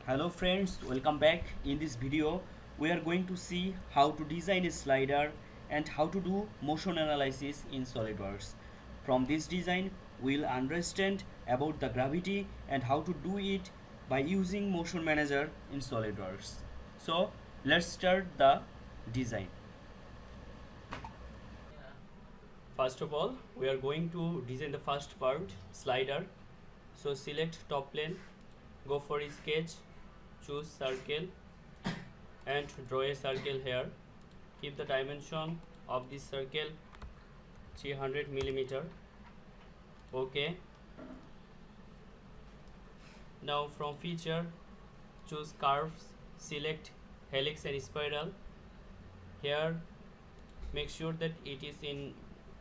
Hello friends, welcome back. In this video we are going to see how to design a slider and how to do motion analysis in Solidworks. From this design we'll understand about the gravity and how to do it by using motion manager in Solidworks. So let's start the design. First of all, we are going to design the first part, slider. So select top plane, go for sketch, choose circle and draw a circle here. Keep the dimension of this circle 300 millimeter. Okay. Now from feature, choose curves, select helix and spiral. Here make sure that it is in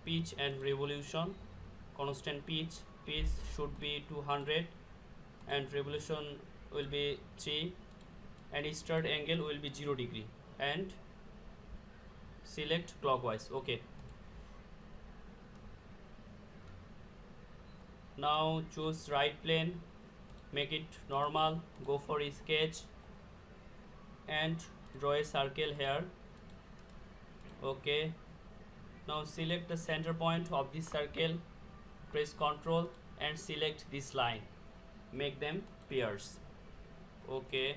pitch and revolution. Constant pitch should be 200 and revolution will be 3 and start angle will be 0 degree and select clockwise. Okay. Now choose right plane, make it normal, go for sketch and draw a circle here. Okay. Now select the center point of this circle, press Ctrl and select this line, make them pairs. Okay.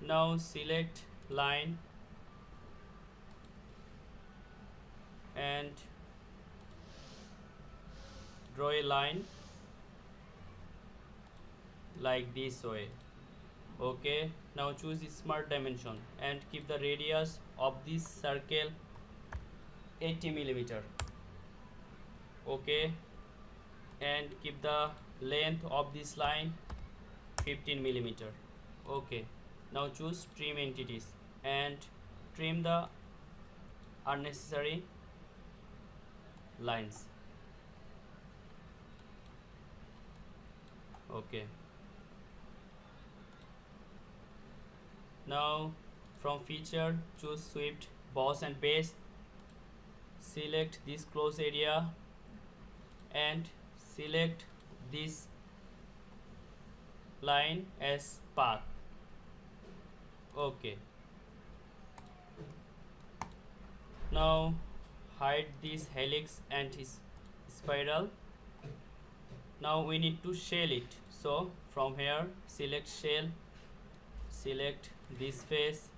Now select line and draw a line like this way. Okay. Now choose smart dimension and keep the radius of this circle 80 millimeter. Okay. And keep the length of this line 15 millimeter. Okay. Now choose trim entities and trim the unnecessary lines. Okay. Now from feature, choose swept boss and base, select this close area and select this line as path. Okay. Now hide this helix and his spiral. Now we need to shell it, so from here select shell, select this face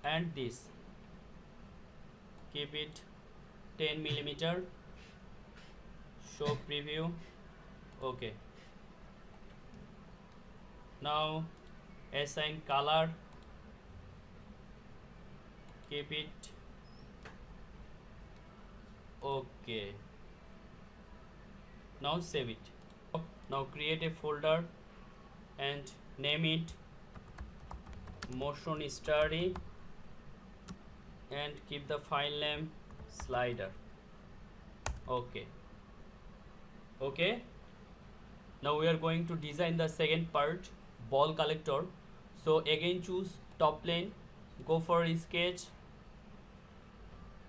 and this, keep it 10 millimeter, show preview. Okay. Now assign color, keep it. Okay. Now save it. Now create a folder and name it motion study and keep the file name slider. Okay. Okay. Now we are going to design the second part, ball collector. So again choose top plane, go for sketch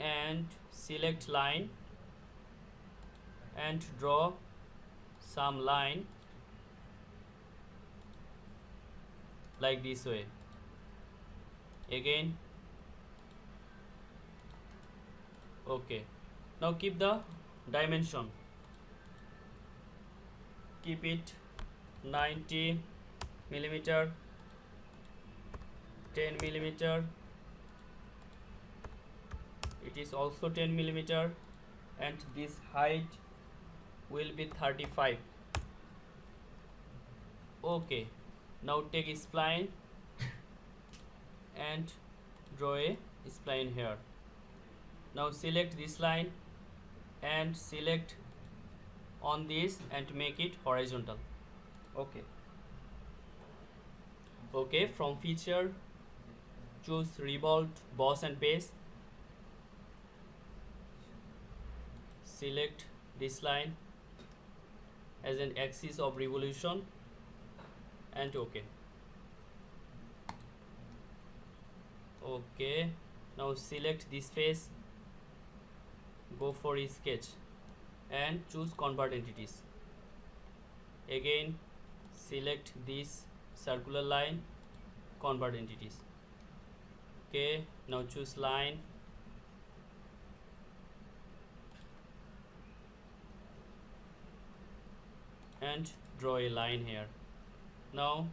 and select line and draw some line like this way. Again. Okay. Now keep the dimension, keep it 90 millimeter, 10 millimeter, it is also 10 millimeter and this height will be 35. Okay. Now take a spline and draw a spline here. Now select this line and select on this and make it horizontal. Okay. Okay. From feature, choose revolved boss and base, select this line as an axis of revolution and okay. Okay. Now select this face, go for sketch and choose convert entities. again select this circular line, convert entities. Okay, now choose line, and draw a line here. Now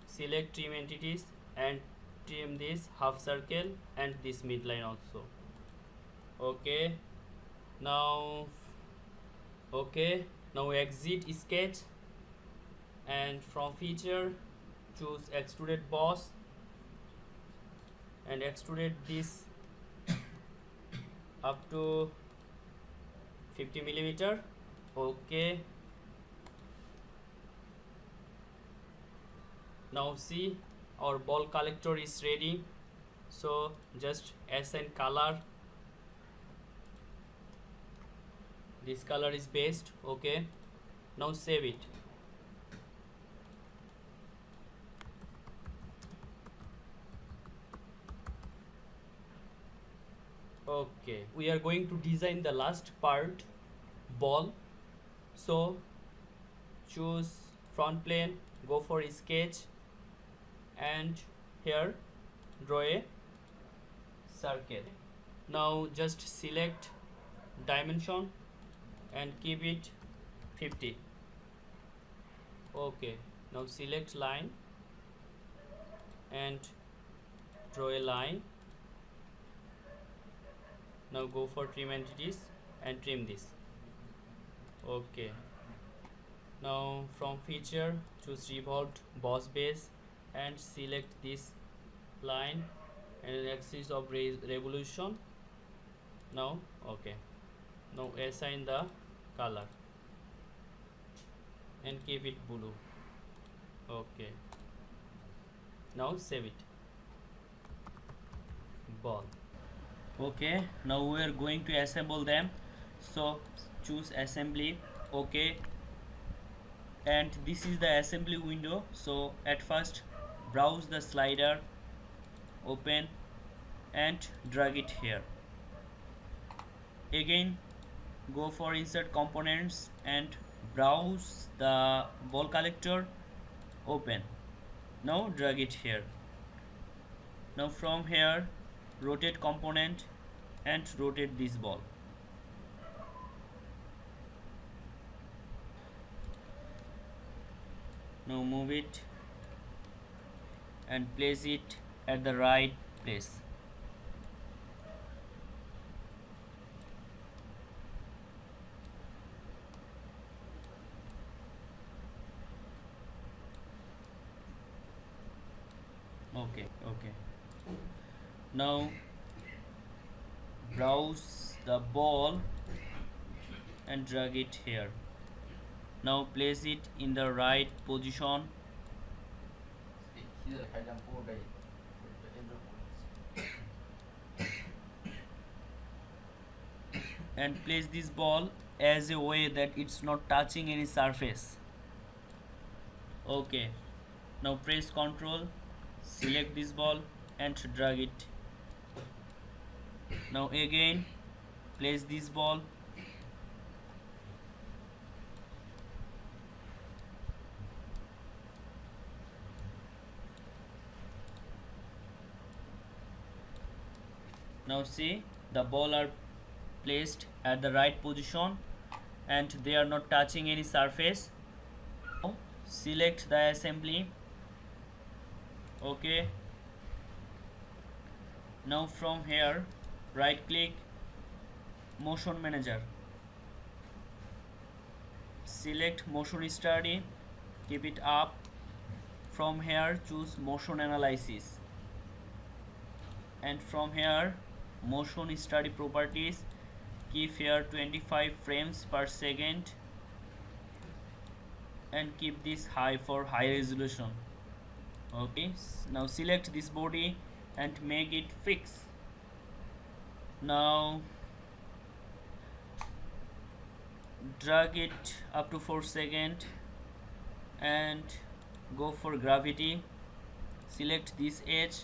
select trim entities and trim this half circle and this midline also. Okay, now exit sketch, and from feature choose extruded boss and extruded this up to 50 millimeter. Okay, now see our ball collector is ready, so just assign color. This color is best. Okay, now save it. Okay, we are going to design the last part, ball. So choose front plane, go for sketch, and here draw a circle. Now just select dimension and keep it 50. Okay, now select line and draw a line. Now go for trim entities and trim this. Okay, now from feature choose revolved boss base and select this line and an axis of revolution. Now okay, now assign the color and keep it blue. Okay, now save it. Ball. Okay, now we are going to assemble them, so choose assembly. Okay, and this is the assembly window. So at first browse the slider, open and drag it here. Again go for insert components and browse the ball collector, open. Now drag it here. Now from here rotate component and rotate this ball. Now move it and place it at the right place. Okay. Now browse the ball and drag it here. Now place it in the right position. And place this ball as a way that it's not touching any surface. Okay, now press Ctrl, select this ball and drag it. Now again place this ball. Now see, the ball are placed at the right position and they are not touching any surface. Now select the assembly. Okay, now from here right click, motion manager, select motion study, keep it up. From here choose motion analysis and from here motion study properties, keep here 25 frames per second and keep this high for high resolution. Okay, now select this body and make it fix. Now drag it up to 4 seconds and go for gravity. Select this edge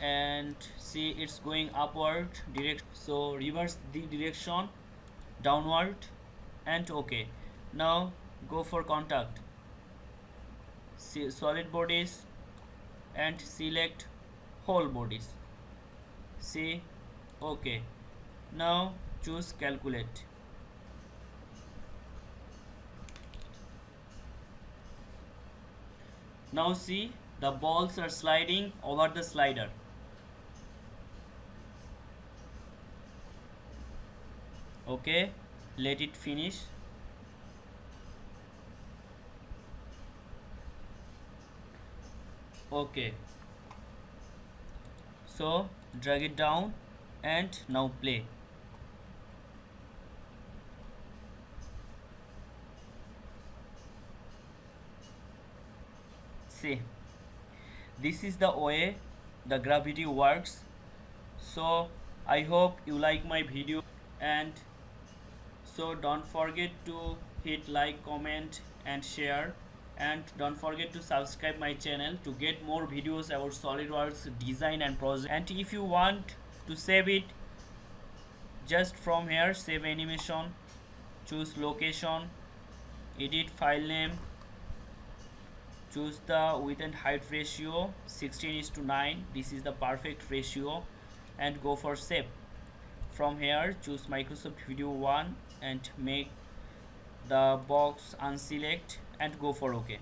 and see it's going upward direct, so reverse the direction downward and okay. Now go for contact, solid bodies, and select whole bodies. See, okay. Now choose calculate. Now see, the balls are sliding over the slider. Okay, let it finish. Okay, so drag it down and now play. See, this is the way the gravity works. So I hope you like my video, and so don't forget to hit like, comment and share, and don't forget to subscribe my channel to get more videos about SolidWorks design and project. And if you want to save it, just from here save animation, choose location, edit file name, choose the width and height ratio 16:9, this is the perfect ratio, and go for save. From here choose Microsoft Video 1 and make the box unselect and go for OK.